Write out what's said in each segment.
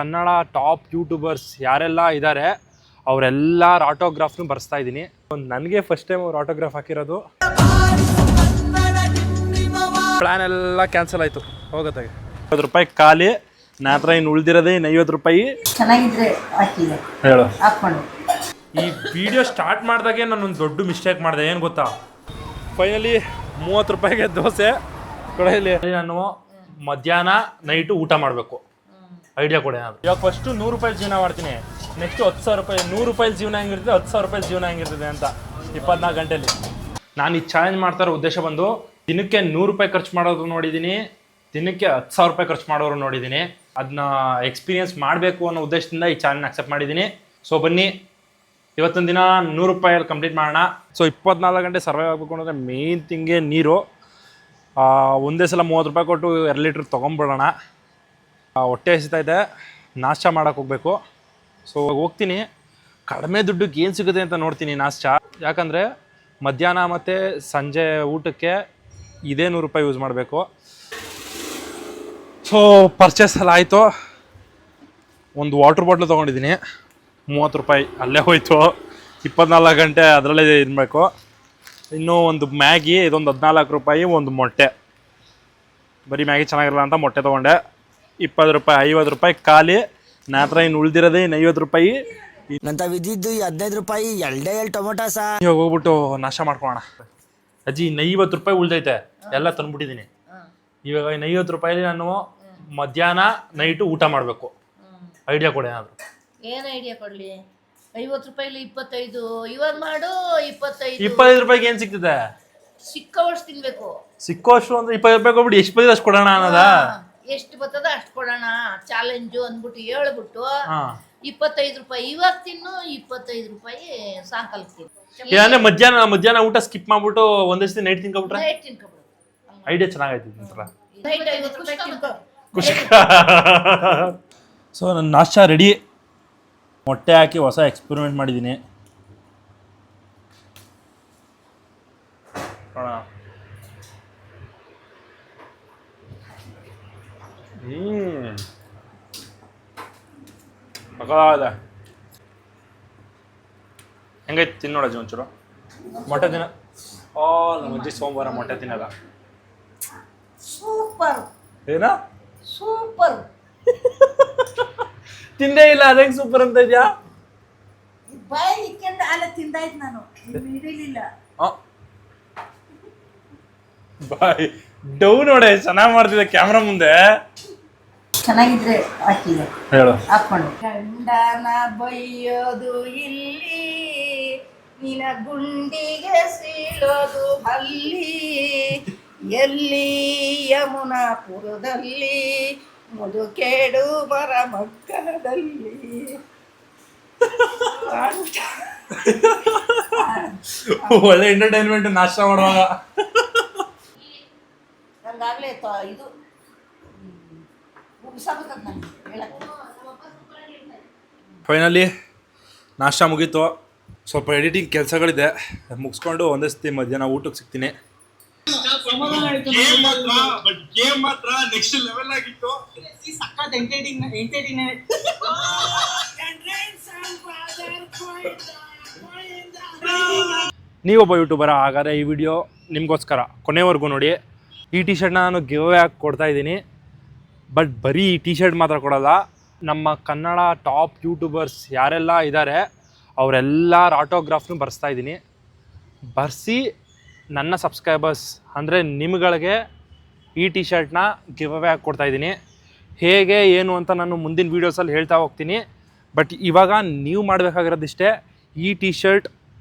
Kannada top YouTubers ಯಾರೆಲ್ಲ ಇದ್ದಾರೆ ಅವರೆಲ್ಲರ ಆಟೋಗ್ರಾಫ್ನು ಬರ್ಸ್ತಾ ಇದ್ದೀನಿ. ನನಗೆ ಫಸ್ಟ್ ಟೈಮ್ ಅವ್ರು ಆಟೋಗ್ರಾಫ್ ಹಾಕಿರೋದು. ಪ್ಲ್ಯಾನ್ ಎಲ್ಲ ಕ್ಯಾನ್ಸಲ್ ಆಯಿತು. ಹೋಗುತ್ತೆ 50 ರೂಪಾಯಿ ಖಾಲಿ. ನನ್ನ ಹತ್ರ ಇನ್ನು ಉಳಿದಿರೋದೇ 50 ರೂಪಾಯಿ. ಚೆನ್ನಾಗಿದ್ರೆ ಹೇಳು. ಹಾಕ್ಕೊಂಡು ಈ ವಿಡಿಯೋ ಸ್ಟಾರ್ಟ್ ಮಾಡಿದಾಗೆ ನಾನೊಂದು ದೊಡ್ಡ ಮಿಸ್ಟೇಕ್ ಮಾಡಿದೆ. ಏನು ಗೊತ್ತಾ, ಫೈನಲಿ 30 ರೂಪಾಯಿಗೆ ದೋಸೆ ಕಡೆಯಲ್ಲಿ ನಾನು ಮಧ್ಯಾಹ್ನ ನೈಟು ಊಟ ಮಾಡಬೇಕು. ಐಡಿಯಾ ಕೊಡಿ. ಏನಾದ್ರು ಇವಾಗ ಫಸ್ಟು 100 ರೂಪಾಯಿ ಜೀವನ ಮಾಡ್ತೀನಿ, ನೆಕ್ಸ್ಟು 10,000 ರೂಪಾಯಿ. 100 ರೂಪಾಯಿ ಜೀವನ ಹೆಂಗಿರ್ತದೆ, 10,000 ರೂಪಾಯಿ ಜೀವನ ಹೆಂಗಿರ್ತದೆ ಅಂತ 24 ಗಂಟೆಯಲ್ಲಿ. ನಾನು ಈ ಚಾಲೆಂಜ್ ಮಾಡ್ತಾ ಇರೋ ಉದ್ದೇಶ ಬಂದು ದಿನಕ್ಕೆ 100 ರೂಪಾಯಿ ಖರ್ಚು ಮಾಡೋರು ನೋಡಿದ್ದೀನಿ, ದಿನಕ್ಕೆ 10,000 ರೂಪಾಯಿ ಖರ್ಚು ಮಾಡೋರು ನೋಡಿದ್ದೀನಿ. ಅದನ್ನ ಎಕ್ಸ್ಪೀರಿಯನ್ಸ್ ಮಾಡಬೇಕು ಅನ್ನೋ ಉದ್ದೇಶದಿಂದ ಈ ಚಾಲೆಂಜ್ ಅಕ್ಸೆಪ್ಟ್ ಮಾಡಿದ್ದೀನಿ. ಸೊ ಬನ್ನಿ, ಇವತ್ತೊಂದು ದಿನ 100 ರೂಪಾಯಲ್ಲಿ ಕಂಪ್ಲೀಟ್ ಮಾಡೋಣ. ಸೊ 24 ಗಂಟೆ ಸರ್ವೈವ್ ಆಗಬೇಕು ಅಂದರೆ ಮೇಯ್ನ್ ಥಿಂಗೇ ನೀರು. ಒಂದೇ ಸಲ 30 ರೂಪಾಯಿ ಕೊಟ್ಟು 2 ಲೀಟ್ರ್ ತೊಗೊಂಬಿಡೋಣ. ಹೊಟ್ಟೆ ಹಸಿತೈತೆ, ನಾಷ್ಟ ಮಾಡೋಕ್ಕೆ ಹೋಗಬೇಕು. ಸೊ ಹೋಗ್ತೀನಿ, ಕಡಿಮೆ ದುಡ್ಡಿಗೆ ಏನು ಸಿಗುತ್ತೆ ಅಂತ ನೋಡ್ತೀನಿ ನಾಷ್ಟ. ಯಾಕಂದರೆ ಮಧ್ಯಾಹ್ನ ಮತ್ತು ಸಂಜೆ ಊಟಕ್ಕೆ ಇದೇ 100 ರೂಪಾಯಿ ಯೂಸ್ ಮಾಡಬೇಕು. ಸೊ ಪರ್ಚೇಸ್ ಎಲ್ಲ ಆಯಿತು. ಒಂದು ವಾಟ್ರ್ ಬಾಟ್ಲು ತೊಗೊಂಡಿದ್ದೀನಿ, 30 ರೂಪಾಯಿ ಅಲ್ಲೇ ಹೋಯ್ತು. 24 ಗಂಟೆ ಅದರಲ್ಲೇ ಇರಬೇಕು. ಇನ್ನೂ ಒಂದು ಮ್ಯಾಗಿ, ಇದೊಂದು 14 ರೂಪಾಯಿ. ಒಂದು ಮೊಟ್ಟೆ, ಬರೀ ಮ್ಯಾಗಿ ಚೆನ್ನಾಗಿರಲ್ಲ ಅಂತ ಮೊಟ್ಟೆ ತೊಗೊಂಡೆ. 20 ರೂಪಾಯಿ, 50 ರೂಪಾಯಿ ಖಾಲಿ. ನನ್ನ ಹತ್ರ ಇನ್ನು ಉಳಿದಿರೋದೇ 50 ರೂಪಾಯಿ. ನಂತ ವಿದ್ದಿದ್ದು 15 ರೂಪಾಯಿ 2 ಟೊಮೊಟೊ ಸಾ. ಇವಾಗ ಹೋಗ್ಬಿಟ್ಟು ನಾಷ್ಟ ಮಾಡ್ಕೊಳ್ಳೋಣ. ಅಜ್ಜಿ 50 ರೂಪಾಯಿ ಉಳ್ದೈತೆ, ಎಲ್ಲ ತಂದ್ಬಿಟ್ಟಿದ್ದೀನಿ. ಇವಾಗ 50 ರೂಪಾಯಿಲಿ ನಾನು ಮಧ್ಯಾಹ್ನ ನೈಟು ಊಟ ಮಾಡಬೇಕು. ಐಡಿಯಾ ಕೊಡಿ. ಏನಾದ್ರು ಏನು ಐಡಿಯಾ ಕೊಡ್ಲಿ? 50 ರೂಪಾಯಿಲಿ 25 ಇವಾಗ ಮಾಡು. 25 ರೂಪಾಯಿಗೆ ಏನು ಸಿಗ್ತದೆ? ಸಿಕ್ಕವಷ್ಟು ತಿನ್ಬೇಕು. ಸಿಕ್ಕೋಷ್ಟು ಅಂದ್ರೆ 20 ರೂಪಾಯಿ ಕೊಟ್ಬಿಟ್ಟು ಎಷ್ಟು ಬಂದಿದೆ ಅಷ್ಟು ಕೊಡೋಣ ಅನ್ನೋದಾ? ಎಷ್ಟು ಬರ್ತದ ಅಷ್ಟು ಕೊಡೋಣ ಚಾಲೆಂಜು ಅಂದ್ಬಿಟ್ಟು ಹೇಳ್ಬಿಟ್ಟು 25 ರೂಪಾಯಿ ಇವಾಗ ತಿನ್ನು, 25 ರೂಪಾಯಿ ಸಾಯಂಕಾಲ ತಿನ್ನು. ಅಂದ್ರೆ ಮಧ್ಯಾಹ್ನ ಊಟ ಸ್ಕಿಪ್ ಮಾಡ್ಬಿಟ್ಟು ಒಂದೇ ಸತಿ ನೈಟ್ ತಿನ್ಕೊಬಿಟ್ರೆ ನೈಟ್ ತಿನ್ಕೊಬಿಡು. ಐಡಿಯಾ ಚೆನ್ನಾಗೈತಿ ನಂತರ. ನೈಟ್ 50 ರೂಪಾಯಿ ತಿನ್ಕೊ. ಖುಷಿ. ಸೊ ನನ್ನ ನಾಷ್ಟ ರೆಡಿ. ಮೊಟ್ಟೆ ಹಾಕಿ ಹೊಸ ಎಕ್ಸ್ಪೆರಿಮೆಂಟ್ ಮಾಡಿದ್ದೀನಿ. ಹೆಂಗೈತಿ ತಿನ್ನೋಡಜ್ಜಿ ಒಂಚೂರು ಮೊಟ್ಟೆ ತಿನ್ನ. ನಮ್ಮ ಅಜ್ಜಿ ಸೋಮವಾರ ಮೊಟ್ಟೆ ತಿನ್ನಲ್ಲ. ಸೂಪರ್. ಏನ ಸೂಪರ್ ತಿಂದೇ ಇಲ್ಲ, ಅದಂಗೆ ಸೂಪರ್ ಅಂತ ಇದೆಯಾ? ಬಾಯಿ ಇಕ್ಕೆಂದ ಅಲ್ಲ ತಿಂದಾಯ್ತು ನಾನು, ಹಿಡಿಲಿಲ್ಲ. ಬಾಯ್ ಡೌ ನೋಡೆ ಚೆನ್ನಾಗಿ ಮಾಡ್ತಿದ್ದೆ ಕ್ಯಾಮ್ರಾ ಮುಂದೆ. ಚೆನ್ನಾಗಿದ್ರೆ ಹಾಕಿದೆ. ಹೇಳು. ಹಾಕೊಂಡು ಗಂಡನ ಬೈಯೋದು ಇಲ್ಲಿ, ನಿನ ಗುಂಡಿಗೆ ಸೀಳೋದು ಅಲ್ಲಿ, ಎಲ್ಲಿ ಯಮುನಾಪುರದಲ್ಲಿ, ಮುದುಕೇಡು ಮರ ಮಕ್ಕದಲ್ಲಿ. ಒಳ್ಳೆ ಎಂಟರ್ಟೈನ್ಮೆಂಟ್ ನಾಷ್ಟ ಮಾಡುವಾಗ. ನಂಗಾಗಲೇ ಇದು ಫೈನಲಿ ನಾಷ್ಟ ಮುಗೀತು. ಸ್ವಲ್ಪ ಎಡಿಟಿಂಗ್ ಕೆಲಸಗಳಿದೆ, ಮುಗಿಸ್ಕೊಂಡು ಒಂದೇ ಸತಿ ಮಧ್ಯಾಹ್ನ ಊಟಕ್ಕೆ ಸಿಗ್ತೀನಿ. ನೀವೊಬ್ಬ ಯೂಟ್ಯೂಬರ, ಹಾಗಾದರೆ ಈ ವಿಡಿಯೋ ನಿಮಗೋಸ್ಕರ ಕೊನೆವರೆಗೂ ನೋಡಿ. ಈ ಟಿ ಶರ್ಟ್ನ ನಾನು ಗಿವ್ ಅವೇ ಹಾಕಿ ಕೊಡ್ತಾ ಇದ್ದೀನಿ. ಬಟ್ ಬರೀ ಈ ಟಿ ಶರ್ಟ್ ಮಾತ್ರ ಕೊಡಲ್ಲ. ನಮ್ಮ ಕನ್ನಡ ಟಾಪ್ ಯೂಟ್ಯೂಬರ್ಸ್ ಯಾರೆಲ್ಲ ಇದ್ದಾರೆ ಅವರೆಲ್ಲರ ಆಟೋಗ್ರಾಫ್ನು ಬರ್ಸ್ತಾ ಇದ್ದೀನಿ. ಬರ್ಸಿ ನನ್ನ ಸಬ್ಸ್ಕ್ರೈಬರ್ಸ್ ಅಂದರೆ ನಿಮ್ಗಳಿಗೆ ಈ ಟಿ ಶರ್ಟ್ನ ಗಿವ್ ಅವೇ ಹಾಕಿ ಕೊಡ್ತಾಯಿದ್ದೀನಿ. ಹೇಗೆ ಏನು ಅಂತ ನಾನು ಮುಂದಿನ ವೀಡಿಯೋಸಲ್ಲಿ ಹೇಳ್ತಾ ಹೋಗ್ತೀನಿ. ಬಟ್ ಇವಾಗ ನೀವು ಮಾಡಬೇಕಾಗಿರೋದಿಷ್ಟೇ, ಈ ಟಿ ಶರ್ಟ್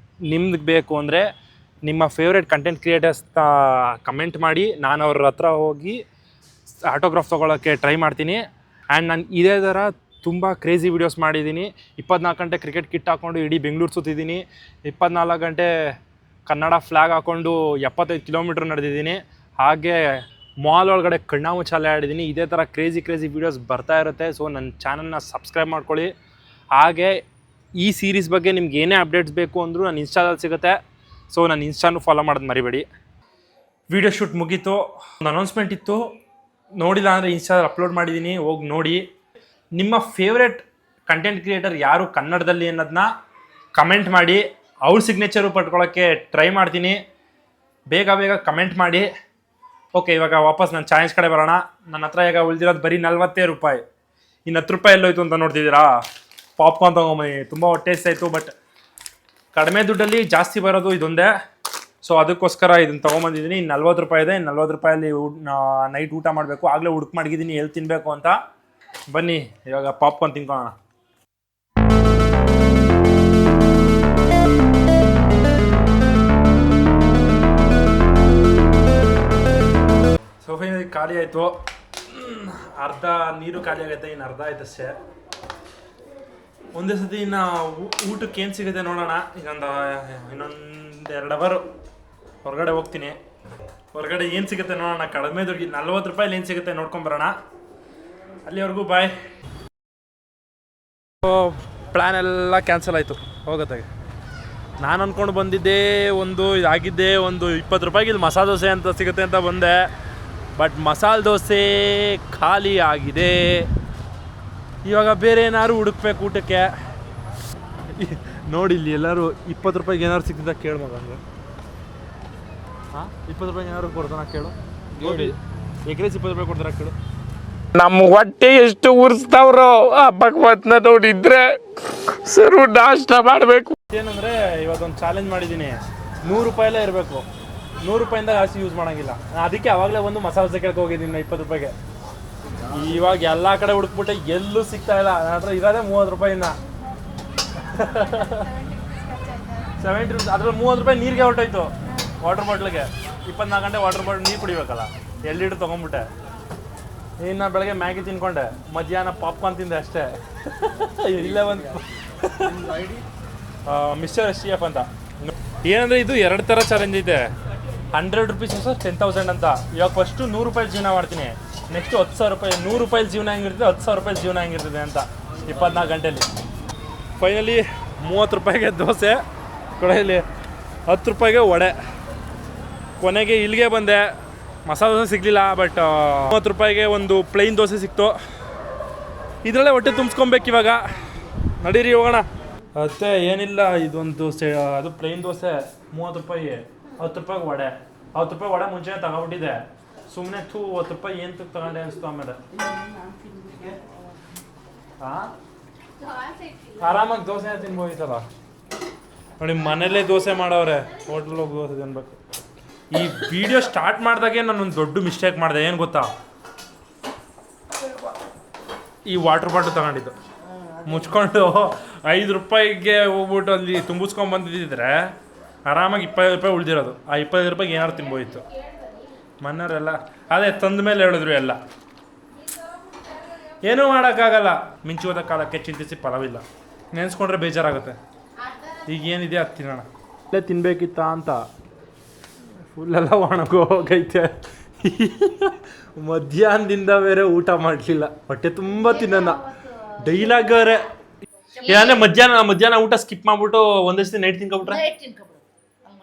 ನಿಮ್ಗೆ ಬೇಕು ಅಂದರೆ ನಿಮ್ಮ ಫೇವ್ರೆಟ್ ಕಂಟೆಂಟ್ ಕ್ರಿಯೇಟರ್ಸ್ನ ಕಮೆಂಟ್ ಮಾಡಿ, ನಾನು ಅವ್ರ ಹತ್ರ ಹೋಗಿ ಆಟೋಗ್ರಾಫ್ ತೊಗೊಳ್ಳೋಕ್ಕೆ ಟ್ರೈ ಮಾಡ್ತೀನಿ. ಆ್ಯಂಡ್ ನಾನು ಇದೇ ಥರ ತುಂಬ ಕ್ರೇಜಿ ವೀಡಿಯೋಸ್ ಮಾಡಿದ್ದೀನಿ. 24 ಗಂಟೆ ಕ್ರಿಕೆಟ್ ಕಿಟ್ ಹಾಕ್ಕೊಂಡು ಇಡೀ ಬೆಂಗಳೂರು ಸುತ್ತಿದ್ದೀನಿ. 24 ಗಂಟೆ ಕನ್ನಡ ಫ್ಲ್ಯಾಗ್ ಹಾಕ್ಕೊಂಡು 75 ಕಿಲೋಮೀಟ್ರ್ ನಡೆದಿದ್ದೀನಿ. ಹಾಗೆ ಮಾಲ್ ಒಳಗಡೆ ಕಣ್ಣಾಮುಚ್ಚಾಲೆ ಆಡಿದ್ದೀನಿ. ಇದೇ ಥರ ಕ್ರೇಜಿ ವೀಡಿಯೋಸ್ ಬರ್ತಾ ಇರುತ್ತೆ. ಸೊ ನನ್ನ ಚಾನಲ್ನ ಸಬ್ಸ್ಕ್ರೈಬ್ ಮಾಡ್ಕೊಳ್ಳಿ. ಹಾಗೆ ಈ ಸೀರೀಸ್ ಬಗ್ಗೆ ನಿಮ್ಗೆ ಏನೇ ಅಪ್ಡೇಟ್ಸ್ ಬೇಕು ಅಂದರೂ ನನ್ನ ಇನ್ಸ್ಟಾದಲ್ಲಿ ಸಿಗುತ್ತೆ. ಸೊ ನನ್ನ ಇನ್ಸ್ಟಾನು ಫಾಲೋ ಮಾಡೋದು ಮರಿಬೇಡಿ. ವೀಡಿಯೋ ಶೂಟ್ ಮುಗೀತು. ಒಂದು ಅನೌನ್ಸ್ಮೆಂಟ್ ಇತ್ತು, ನೋಡಿಲ್ಲ ಅಂದರೆ ಇನ್ಸ್ಟಾದಲ್ಲಿ ಅಪ್ಲೋಡ್ ಮಾಡಿದ್ದೀನಿ, ಹೋಗಿ ನೋಡಿ. ನಿಮ್ಮ ಫೇವ್ರೆಟ್ ಕಂಟೆಂಟ್ ಕ್ರಿಯೇಟರ್ ಯಾರು ಕನ್ನಡದಲ್ಲಿ ಅನ್ನೋದನ್ನ ಕಮೆಂಟ್ ಮಾಡಿ. ಅವ್ರ ಸಿಗ್ನೇಚರು ಪಡ್ಕೊಳ್ಳೋಕ್ಕೆ ಟ್ರೈ ಮಾಡ್ತೀನಿ. ಬೇಗ ಬೇಗ ಕಮೆಂಟ್ ಮಾಡಿ. ಓಕೆ, ಇವಾಗ ವಾಪಸ್ ನನ್ನ ಚಾಲೆಂಜ್ ಕಡೆ ಬರೋಣ. ನನ್ನ ಹತ್ರ ಈಗ ಉಳಿದಿರೋದು ಬರೀ 40 ರೂಪಾಯಿ. ಇನ್ನು 10 ರೂಪಾಯಿ ಎಲ್ಲೋಯ್ತು ಅಂತ ನೋಡ್ತಿದ್ದೀರಾ? ಪಾಪ್ಕಾರ್ನ್ ತೊಗೊಂಬನ್ನಿ. ತುಂಬ ಹೊಟ್ಟೆ ಆಯಿತು, ಬಟ್ ಕಡಿಮೆ ದುಡ್ಡಲ್ಲಿ ಜಾಸ್ತಿ ಬರೋದು ಇದೊಂದೇ. ಸೊ ಅದಕ್ಕೋಸ್ಕರ ಇದನ್ನು ತೊಗೊಂಬಂದಿದ್ದೀನಿ. ಇನ್ನು 40 ರೂಪಾಯಿ ಇದೆ. 40 ರೂಪಾಯಲ್ಲಿ ನೈಟ್ ಊಟ ಮಾಡಬೇಕು. ಆಗಲೇ ಹುಡುಕ್ ಮಾಡಿದ್ದೀನಿ ಎಲ್ಲಿ ತಿನ್ನಬೇಕು ಅಂತ. ಬನ್ನಿ ಇವಾಗ ಪಾಪ್ಕಾರ್ನ್ ತಿನ್ಕೊಳ್ಳೋಣ. ಸೊ ಫೈನಲಿ ಖಾಲಿ ಆಯಿತು. ಅರ್ಧ ನೀರು ಖಾಲಿ ಆಗೈತೆ, ಇನ್ನು ಅರ್ಧ ಆಯ್ತಷ್ಟೇ. ಒಂದೇ ಸತಿ ಇನ್ನು ಊಟಕ್ಕೆ ಏನು ಸಿಗುತ್ತೆ ನೋಡೋಣ. ಇನ್ನೊಂದು 2 ಅವರ್ ಹೊರಗಡೆ ಹೋಗ್ತೀನಿ. ಹೊರಗಡೆ ಏನು ಸಿಗುತ್ತೆ ನೋಡೋಣ. ಕಡಿಮೆ ದುಡ್ಡು 40 ರೂಪಾಯಲ್ಲಿ ಏನು ಸಿಗುತ್ತೆ ನೋಡ್ಕೊಂಬರೋಣ. ಅಲ್ಲಿವರೆಗೂ ಬಾಯ್. ಪ್ಲ್ಯಾನ್ ಎಲ್ಲ ಕ್ಯಾನ್ಸಲ್ ಆಯಿತು ಹೋಗೋತ್ತಾಗೆ. ನಾನು ಅಂದ್ಕೊಂಡು ಬಂದಿದ್ದೆ ಇದಾಗಿದ್ದೆ 20 ರೂಪಾಯಿಗೆ ಇಲ್ಲಿ ಮಸಾಲೆ ದೋಸೆ ಅಂತ ಸಿಗುತ್ತೆ ಅಂತ ಬಂದೆ. ಬಟ್ ಮಸಾಲೆ ದೋಸೆ ಖಾಲಿ ಆಗಿದೆ. ಇವಾಗ ಬೇರೆ ಏನಾದ್ರು ಹುಡುಕ್ಬೇಕು ಊಟಕ್ಕೆ. ನೋಡಿ ಇಲ್ಲಿ ಎಲ್ಲರೂ 20 ರೂಪಾಯಿಗೆ ಏನಾದ್ರು ಸಿಗ್ತಿದ್ದ ಕೇಳ್ಮಗ ಹಂಗೆ. ಹಾಂ, 20 ರೂಪಾಯಿಗೆ ಏನಾದ್ರು ಕೊಡ್ತಾನ ಕೇಳು. ನೋಡಿ ಎಗ್ ರೈಸ್ 20 ರೂಪಾಯಿ ಕೊಡ್ತಾರ ಕೇಳು. ನಮ್ಮ ಹೊಟ್ಟೆ ಎಷ್ಟು ಉರ್ಸ್ತಾವ್ರೋ ಆ ಭಗವತ್ನ ನೋಡಿದ್ರೆ ಸರು ನಾಷ್ಟ ಮಾಡಬೇಕು. ಏನಂದರೆ ಇವತ್ತೊಂದು ಚಾಲೆಂಜ್ ಮಾಡಿದ್ದೀನಿ. 100 ರೂಪಾಯಲ್ಲೇ ಇರಬೇಕು. 100 ರೂಪಾಯಿಂದ ಜಾಸ್ತಿ ಯೂಸ್ ಮಾಡೋಂಗಿಲ್ಲ. ಅದಕ್ಕೆ ಆವಾಗಲೇ ಒಂದು ಮಸಾಲೆ ದೋಸೆ ಕೇಳ್ಕೊ ಹೋಗಿದ್ದೀನಿ 20 ರೂಪಾಯಿಗೆ. ಇವಾಗ ಎಲ್ಲ ಕಡೆ ಹುಡುಕ್ಬಿಟ್ಟೆ ಎಲ್ಲೂ ಸಿಗ್ತಾ ಇಲ್ಲ. ನನ್ನ ಹತ್ರ ಇರೋದೇ 30 ರೂಪಾಯಿನ. 70 ರೂಪಾಯಿ. ಅದ್ರಲ್ಲಿ 30 ರೂಪಾಯಿ ನೀರಿಗೆ ಹೊರಟೋಯ್ತು. ವಾಟರ್ ಬಾಟ್ಲಿಗೆ 24 ಗಂಟೆ ವಾಟರ್ ಬಾಟ್ಲ್ ನೀರು ಕುಡಿಬೇಕಲ್ಲ. 2 ಲೀಟ್ರ್ ತೊಗೊಂಬಿಟ್ಟೆ. ಇನ್ನು ಬೆಳಗ್ಗೆ ಮ್ಯಾಗಿ ತಿನ್ಕೊಂಡೆ. ಮಧ್ಯಾಹ್ನ ಪಾಪ್ಕಾರ್ನ್ ತಿಂದೆ ಅಷ್ಟೇ. ಇಲ್ಲೇ ಒಂದು ಮಿಸ್ಟರ್ STF ಅಂತ. ಏನಂದರೆ ಇದು 2 ಥರ ಚಾಲೆಂಜ್ ಐತೆ. 100 ರುಪೀಸ್ ಸರ್ 10,000 ಅಂತ. ಇವಾಗ ಫಸ್ಟು 100 ರೂಪಾಯಿ ಜೀವನ ಮಾಡ್ತೀನಿ. ನೆಕ್ಸ್ಟು 10,000 ರೂಪಾಯಿ. 100 ರೂಪಾಯಿ ಜೀವನ ಹೆಂಗಿರ್ತದೆ, 10,000 ರೂಪಾಯಿ ಜೀವನ ಹೆಂಗಿರ್ತದೆ ಅಂತ 24 ಗಂಟೆಯಲ್ಲಿ. ಫೈನಲಿ 30 ರೂಪಾಯಿಗೆ ದೋಸೆ ಕಡೆಯಲ್ಲಿ 10 ರೂಪಾಯಿಗೆ ವಡೆ. ಕೊನೆಗೆ ಇಲ್ಲಿಗೆ ಬಂದೆ. ಮಸಾಲೆ ದೋಸೆ ಸಿಗಲಿಲ್ಲ. ಬಟ್ 30 ರೂಪಾಯಿಗೆ ಒಂದು ಪ್ಲೈನ್ ದೋಸೆ ಸಿಕ್ತು. ಇದರಲ್ಲೇ ಹೊಟ್ಟೆ ತುಂಬಿಸ್ಕೊಬೇಕು ಇವಾಗ. ನಡೀರಿ ಹೋಗೋಣ. ಮತ್ತೆ ಏನಿಲ್ಲ, ಇದೊಂದು ಅದು ಪ್ಲೈನ್ ದೋಸೆ 30 ರೂಪಾಯಿ. 10 ರೂಪಾಯಿಗೆ ವಡೆ. 10 ರೂಪಾಯಿ ವಡೆ ಮುಂಚೆನೇ ತಗೊಬಿಟ್ಟಿದೆ. ಸುಮ್ಮನೆ 10 ರೂಪಾಯಿ ಏನು ತಗೊಂಡೆ ಅನಿಸ್ತು. ಆಮೇಲೆ ಹಾಂ, ಆರಾಮಾಗಿ ದೋಸೆ ತಿನ್ಬೋಯ್ತಲ್ಲ. ನೋಡಿ ಮನೇಲೇ ದೋಸೆ ಮಾಡವ್ರೆ. ಹೋಟ್ಲಲ್ಲಿ ಹೋಗಿ ದೋಸೆ ತಿನ್ಬೇಕು. ಈ ವಿಡಿಯೋ ಸ್ಟಾರ್ಟ್ ಮಾಡಿದಾಗೆ ನಾನೊಂದು ದೊಡ್ಡ ಮಿಸ್ಟೇಕ್ ಮಾಡಿದೆ. ಏನು ಗೊತ್ತಾ? ಈ ವಾಟರ್ ಬಾಟಲ್ ತಗೊಂಡಿದ್ದು ಮುಚ್ಕೊಂಡು 5 ರೂಪಾಯಿಗೆ ಹೋಗ್ಬಿಟ್ಟು ಅಲ್ಲಿ ತುಂಬಿಸ್ಕೊಂಡು ಬಂದಿದ್ದಿದ್ರೆ ಆರಾಮಾಗಿ 25 ರೂಪಾಯಿ ಉಳಿದಿರೋದು. ಆ 25 ರೂಪಾಯಿಗೆ ಏನಾದ್ರು ತಿನ್ಬೋಯಿತ್ತು. ಮನೆಯವರೆಲ್ಲ ಅದೇ ತಂದ ಮೇಲೆ ಹೇಳಿದ್ರು ಎಲ್ಲ. ಏನೂ ಮಾಡೋಕ್ಕಾಗಲ್ಲ. ಮಿಂಚುವುದ ಕಾಲಕ್ಕೆ ಚಿಂತಿಸಿ ಫಲವಿಲ್ಲ. ನೆನೆಸ್ಕೊಂಡ್ರೆ ಬೇಜಾರಾಗುತ್ತೆ. ಈಗ ಏನಿದೆ ಅದು ತಿನ್ನೋಣ. ಇಲ್ಲೇ ತಿನ್ಬೇಕಿತ್ತಾ ಅಂತ ಫುಲ್ಲೆಲ್ಲ ಒಣಗೋಗೈತೆ. ಮಧ್ಯಾಹ್ನದಿಂದ ಬೇರೆ ಊಟ ಮಾಡಲಿಲ್ಲ. ಹೊಟ್ಟೆ ತುಂಬ ತಿನ್ನೋಣ ಡೈಲಾಗವ್ರೆ. ಏನಂದರೆ ಮಧ್ಯಾಹ್ನ ಊಟ ಸ್ಕಿಪ್ ಮಾಡಿಬಿಟ್ಟು ಒಂದೇ ಸತಿ ನೈಟ್ ತಿನ್ಕೊಬಿಟ್ರೆ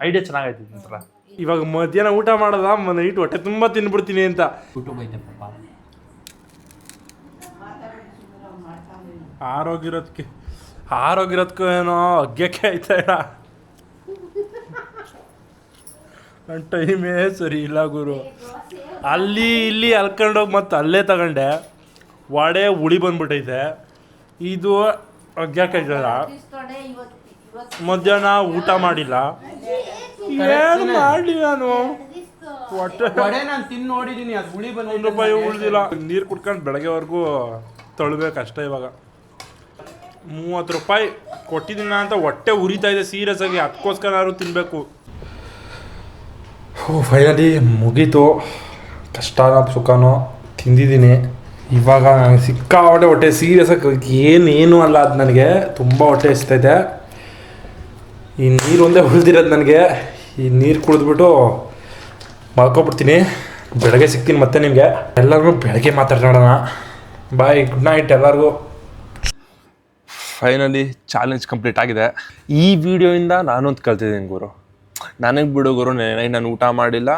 ಐಡಿಯಾ ಚೆನ್ನಾಗೈತಿ ಒಂಥರ. ಇವಾಗ ಮಧ್ಯಾಹ್ನ ಊಟ ಮಾಡೋದ ನೈಟ್ ಹೊಟ್ಟೆ ತುಂಬ ತಿನ್ಬಿಡ್ತೀನಿ ಅಂತ. ಆರೋಗ್ಯರೋದಕ್ಕೂ ಏನೋ ಅಗ್ಗಕ್ಕೆ ಆಯ್ತಾ ಇಲ್ಲ. ನನ್ನ ಟೈಮೇ ಸರಿ ಇಲ್ಲ ಗುರು. ಅಲ್ಲಿ ಇಲ್ಲಿ ಅಲ್ಕೊಂಡೋಗಿ ಮತ್ತೆ ಅಲ್ಲೇ ತಗೊಂಡೆ. ವಡೆ ಹುಳಿ ಬಂದ್ಬಿಟ್ಟೈತೆ. ಇದು ಅಗ್ಗಕ್ಕಾಯ್ತಲ್ಲ. ಮಧ್ಯಾಹ್ನ ಊಟ ಮಾಡಿಲ್ಲ. ಏನು ಮಾಡಲಿ ನಾನು? ಹೊಟ್ಟೆ ನಾನು ತಿಂದು ನೋಡಿದ್ದೀನಿ. ಅದು ಹುಳಿ ಬಂದು 1 ರೂಪಾಯಿ ಉಳಿದಿಲ್ಲ. ನೀರು ಕುಡ್ಕೊಂಡು ಬೆಳಗ್ಗೆವರೆಗೂ ತೊಳ್ಬೇಕಷ್ಟೇ. ಇವಾಗ 30 ರೂಪಾಯಿ ಕೊಟ್ಟಿದ್ದೀನಿ ಅಂತ ಹೊಟ್ಟೆ ಉರಿತಾ ಇದೆ ಸೀರಿಯಸ್ ಆಗಿ. ಅದಕ್ಕೋಸ್ಕರ ಯಾರು ತಿನ್ನಬೇಕು. ಫೈನಲಿ ಮುಗೀತು. ಕಷ್ಟನೋ ಸುಖನೋ ತಿಂದಿದ್ದೀನಿ. ಇವಾಗ ನನಗೆ ಸಿಕ್ಕಾಪಟ್ಟೆ ಹೊಟ್ಟೆ ಸೀರಿಯಸ್ ಆಗಿ ಏನು ಅಲ್ಲ. ಅದು ನನಗೆ ತುಂಬ ಹೊಟ್ಟೆ ಹಸಿತೈತೆ. ಈ ನೀರು ಒಂದೇ ಉಳಿದಿರೋದು ನನಗೆ. ಈ ನೀರು ಕುಡಿದ್ಬಿಟ್ಟು ಮಲ್ಕೊಬಿಡ್ತೀನಿ. ಬೆಳಗ್ಗೆ ಸಿಗ್ತೀನಿ ಮತ್ತೆ ನಿಮಗೆ. ಎಲ್ಲರಿಗೂ ಬೆಳಗ್ಗೆ ಮಾತಾಡೋಣ. ಬಾಯ್, ಗುಡ್ ನೈಟ್ ಎಲ್ಲರಿಗೂ. ಫೈನಲಿ ಚಾಲೆಂಜ್ ಕಂಪ್ಲೀಟ್ ಆಗಿದೆ. ಈ ವಿಡಿಯೋಯಿಂದ ನಾನೊಂದು ಕಲ್ತಿದ್ದೀನಿ ಗುರು. ನನಗೆ ಬಿಡು ಗುರು, ನೈಟ್ ನಾನು ಊಟ ಮಾಡಿಲ್ಲ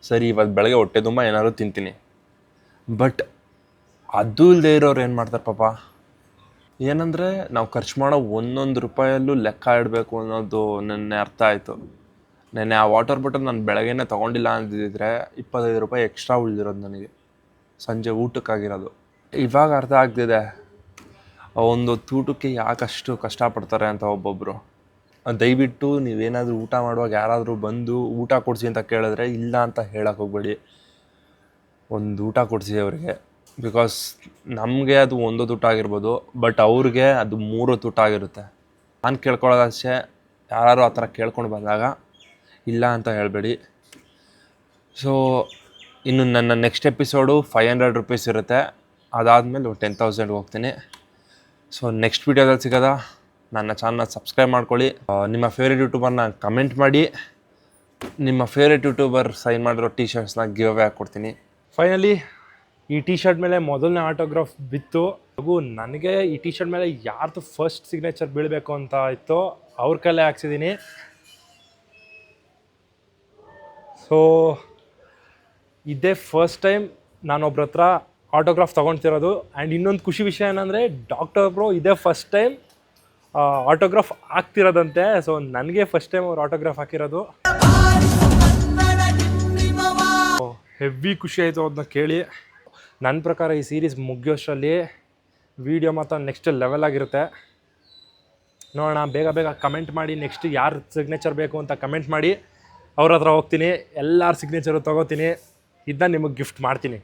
ಸರಿ, ಇವತ್ತು ಬೆಳಗ್ಗೆ ಹೊಟ್ಟೆ ತುಂಬ ಏನಾದ್ರು ತಿಂತೀನಿ. ಬಟ್ ಅದು ಇಲ್ಲದೆ ಇರೋರು ಏನು ಮಾಡ್ತಾರೆ ಪಾಪ, ಏನಂದರೆ ನಾವು ಖರ್ಚು ಮಾಡೋ ಒಂದೊಂದು ರೂಪಾಯಲ್ಲೂ ಲೆಕ್ಕ ಇಡಬೇಕು ಅನ್ನೋದು ನೆನ್ನೆ ಅರ್ಥ ಆಯಿತು. ನೆನ್ನೆ ಆ ವಾಟರ್ ಬಾಟಲ್ ನಾನು ಬೆಳಗ್ಗೆನೇ ತೊಗೊಂಡಿಲ್ಲ ಅಂದಿದ್ದರೆ 25 ರೂಪಾಯಿ ಎಕ್ಸ್ಟ್ರಾ ಉಳಿದಿರೋದು ನನಗೆ, ಸಂಜೆ ಊಟಕ್ಕಾಗಿರೋದು. ಇವಾಗ ಅರ್ಥ ಆಗ್ತಿದೆ ಒಂದು ಊಟಕ್ಕೆ ಯಾಕಷ್ಟು ಕಷ್ಟಪಡ್ತಾರೆ ಅಂತ ಒಬ್ಬೊಬ್ಬರು. ದಯವಿಟ್ಟು ನೀವೇನಾದರೂ ಊಟ ಮಾಡುವಾಗ ಯಾರಾದರೂ ಬಂದು ಊಟ ಕೊಡಿಸಿ ಅಂತ ಕೇಳಿದ್ರೆ ಇಲ್ಲ ಅಂತ ಹೇಳಕ್ಕೆ ಹೋಗ್ಬೇಡಿ. ಒಂದು ಊಟ ಕೊಡಿಸಿ ಅವ್ರಿಗೆ. ಬಿಕಾಸ್ ನಮಗೆ ಅದು ಒಂದೊಂದು ಊಟ ಆಗಿರ್ಬೋದು, ಬಟ್ ಅವ್ರಿಗೆ ಅದು 3 ಊಟ ಆಗಿರುತ್ತೆ. ನಾನು ಕೇಳ್ಕೊಳ್ಳೋದಷ್ಟೇ, ಯಾರು ಆ ಥರ ಕೇಳ್ಕೊಂಡು ಬಂದಾಗ ಇಲ್ಲ ಅಂತ ಹೇಳಬೇಡಿ. ಸೊ ಇನ್ನು ನನ್ನ ನೆಕ್ಸ್ಟ್ ಎಪಿಸೋಡು 500 ರೂಪೀಸ್ ಇರುತ್ತೆ. ಅದಾದಮೇಲೆ 10,000ಗೆ ಹೋಗ್ತೀನಿ. ಸೊ ನೆಕ್ಸ್ಟ್ ವೀಡಿಯೋದಲ್ಲಿ ಸಿಗೋದ. ನನ್ನ ಚಾನಲ್ನ ಸಬ್ಸ್ಕ್ರೈಬ್ ಮಾಡ್ಕೊಳ್ಳಿ. ನಿಮ್ಮ ಫೇವ್ರೇಟ್ ಯೂಟ್ಯೂಬರ್ನ ಕಮೆಂಟ್ ಮಾಡಿ. ನಿಮ್ಮ ಫೇವ್ರೇಟ್ ಯೂಟ್ಯೂಬರ್ ಸೈನ್ ಮಾಡಿರೋ ಟೀ ಶರ್ಟ್ಸ್ನ ಗಿವ್ ಅವೇ ಹಾಕ್ಕೊಡ್ತೀನಿ. ಫೈನಲಿ ಈ ಟೀ ಶರ್ಟ್ ಮೇಲೆ ಮೊದಲನೇ ಆಟೋಗ್ರಾಫ್ ಬಿತ್ತು. ಹಾಗೂ ನನಗೆ ಈ ಟೀ ಶರ್ಟ್ ಮೇಲೆ ಯಾರ್ದು ಫಸ್ಟ್ ಸಿಗ್ನೇಚರ್ ಬೀಳಬೇಕು ಅಂತ ಇತ್ತು ಅವ್ರ ಕೈಲೇ ಹಾಕ್ಸಿದ್ದೀನಿ. ಸೊ ಇದೇ ಫಸ್ಟ್ ಟೈಮ್ ನಾನೊಬ್ರ ಹತ್ರ ಆಟೋಗ್ರಾಫ್ ತೊಗೊಳ್ತಿರೋದು. ಆ್ಯಂಡ್ ಇನ್ನೊಂದು ಖುಷಿ ವಿಷಯ ಏನಂದರೆ ಡಾಕ್ಟರ್ ಬ್ರೋ ಇದೇ ಫಸ್ಟ್ ಟೈಮ್ ಆಟೋಗ್ರಾಫ್ ಆಗ್ತಿರೋದಂತೆ. ಸೊ ನನಗೆ ಫಸ್ಟ್ ಟೈಮ್ ಅವ್ರು ಆಟೋಗ್ರಾಫ್ ಹಾಕಿರೋದು. ಹೆವಿ ಖುಷಿ ಆಯಿತು ಅದನ್ನ ಕೇಳಿ. ನನ್ನ ಪ್ರಕಾರ ಈ ಸೀರೀಸ್ ಮುಗಿಯೋಷ್ಟರಲ್ಲಿ ವಿಡಿಯೋ ಮಾತ್ರ ನೆಕ್ಸ್ಟ್ ಲೆವೆಲ್ ಆಗಿರುತ್ತೆ. ನೋಡೋಣ, ಬೇಗ ಬೇಗ ಕಮೆಂಟ್ ಮಾಡಿ. ನೆಕ್ಸ್ಟ್ ಯಾರು ಸಿಗ್ನೇಚರ್ ಬೇಕು ಅಂತ ಕಮೆಂಟ್ ಮಾಡಿ. ಅವ್ರ ಹತ್ರ ಹೋಗ್ತೀನಿ, ಎಲ್ಲರ ಸಿಗ್ನೇಚರು ತೊಗೋತೀನಿ. ಇದನ್ನ ನಿಮಗೆ ಗಿಫ್ಟ್ ಮಾಡ್ತೀನಿ.